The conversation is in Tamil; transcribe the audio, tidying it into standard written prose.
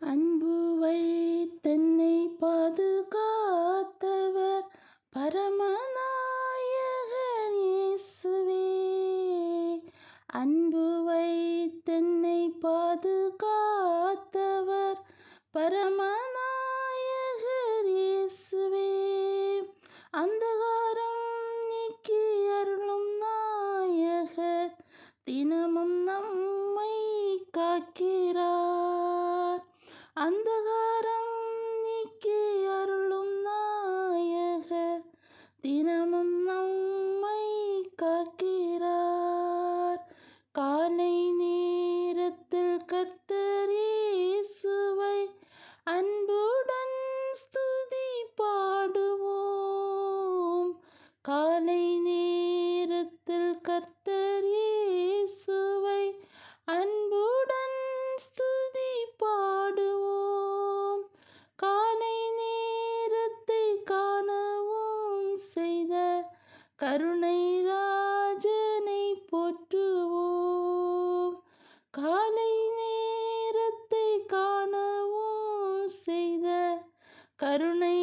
அன்பு வைத்தென்னை பாதுகாத்தவர் பரமநாயகர் இயேசுவே. அன்பு வைத்தென்னை பாதுகாத்தவர் பரமநாயகர் இயேசுவே. அந்தகாரம் நீக்கி அருளும் நாயகர் தினமும் நம்மை காக்கிறார். அந்தகாரம் நீக்கி அருளும் நாயகர் தினமும் நம்மை காக்கிறார். காலை நேரத்தில் கர்த்தர் இயேசுவை அன்புடன் ஸ்துதி பாடுவோம். காலை நேரத்தில் கர்த்தர் இயேசுவை அன்புடன் ஸ்துதி பாடுவோம். காலை நேரத்தை காணவும் செய்த கருணை ராஜனை போற்றுவோம். காலை நேரத்தை காணவும் செய்த கருணை